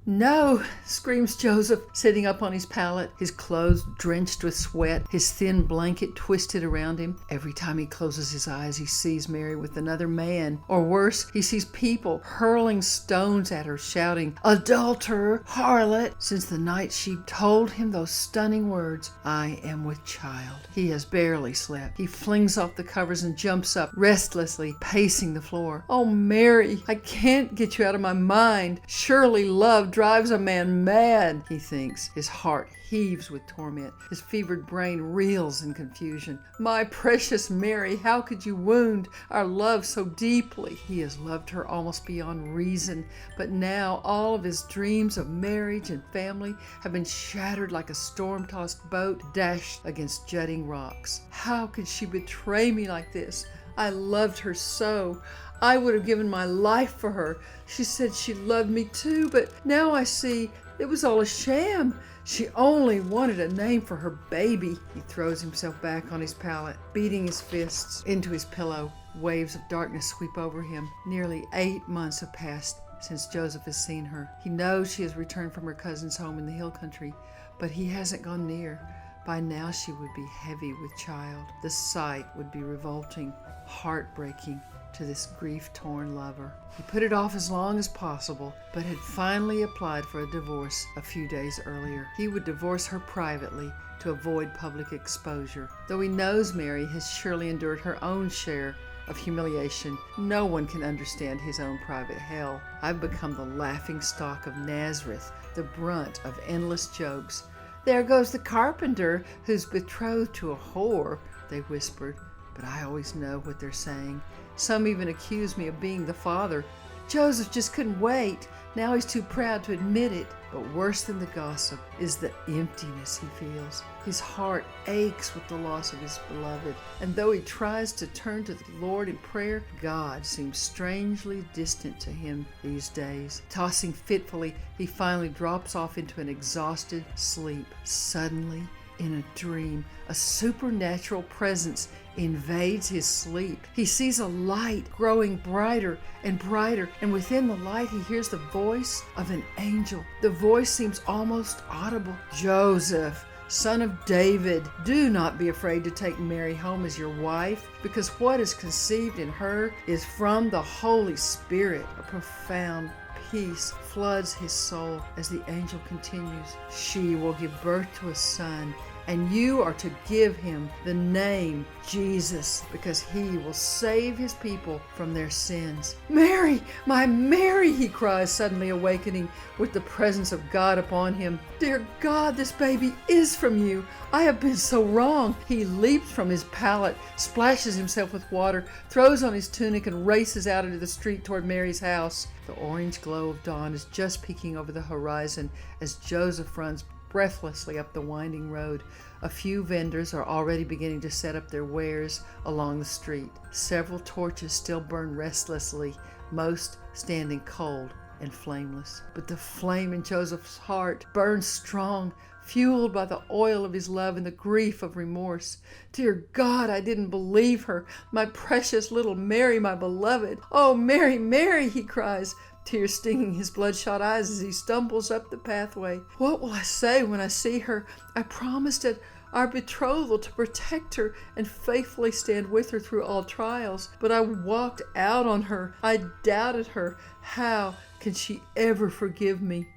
"No," screams Joseph, sitting up on his pallet, his clothes drenched with sweat, his thin blanket twisted around him. Every time he closes his eyes, he sees Mary with another man. Or worse, he sees people hurling stones at her, shouting, "Adulterer! Harlot!" Since the night she told him those stunning words, "I am with child," he has barely slept. He flings off the covers and jumps up, restlessly pacing the floor. "Oh, Mary, I can't get you out of my mind. Surely love drives a man mad," he thinks. His heart heaves with torment. His fevered brain reels in confusion. "My precious Mary, how could you wound our love so deeply?" He has loved her almost beyond reason, but now all of his dreams of marriage and family have been shattered like a storm-tossed boat dashed against jutting rocks. How could she betray me like this? I loved her so. I would have given my life for her. She said she loved me too, but now I see it was all a sham. She only wanted a name for her baby. He throws himself back on his pallet, beating his fists into his pillow. Waves of darkness sweep over him. Nearly 8 months have passed since Joseph has seen her. He knows she has returned from her cousin's home in the hill country, but he hasn't gone near. By now she would be heavy with child. The sight would be revolting, heartbreaking to this grief-torn lover. He put it off as long as possible, but had finally applied for a divorce a few days earlier. He would divorce her privately to avoid public exposure. Though he knows Mary has surely endured her own share of humiliation, no one can understand his own private hell. "I've become the laughing stock of Nazareth, the brunt of endless jokes. There goes the carpenter who's betrothed to a whore," they whispered. But I always know what they're saying. Some even accuse me of being the father. Joseph just couldn't wait. Now he's too proud to admit it. But worse than the gossip is the emptiness he feels. His heart aches with the loss of his beloved. And though he tries to turn to the Lord in prayer, God seems strangely distant to him these days. Tossing fitfully, he finally drops off into an exhausted sleep. Suddenly, in a dream, a supernatural presence invades his sleep. He sees a light growing brighter and brighter, and within the light he hears the voice of an angel. The voice seems almost audible. "Joseph, son of David, do not be afraid to take Mary home as your wife, because what is conceived in her is from the Holy Spirit." A profound peace floods his soul as the angel continues. "She will give birth to a son, and you are to give him the name Jesus, because he will save his people from their sins." "Mary, my Mary," he cries, suddenly awakening with the presence of God upon him. "Dear God, this baby is from you. I have been so wrong." He leaps from his pallet, splashes himself with water, throws on his tunic, and races out into the street toward Mary's house. The orange glow of dawn is just peeking over the horizon as Joseph runs breathlessly up the winding road. A few vendors are already beginning to set up their wares along the street. Several torches still burn restlessly, most standing cold and flameless. But the flame in Joseph's heart burns strong, fueled by the oil of his love and the grief of remorse. "Dear God, I didn't believe her. My precious little Mary, my beloved. Oh, Mary, Mary," he cries, tears stinging his bloodshot eyes as he stumbles up the pathway. "What will I say when I see her? I promised at our betrothal to protect her and faithfully stand with her through all trials. But I walked out on her. I doubted her. How can she ever forgive me?"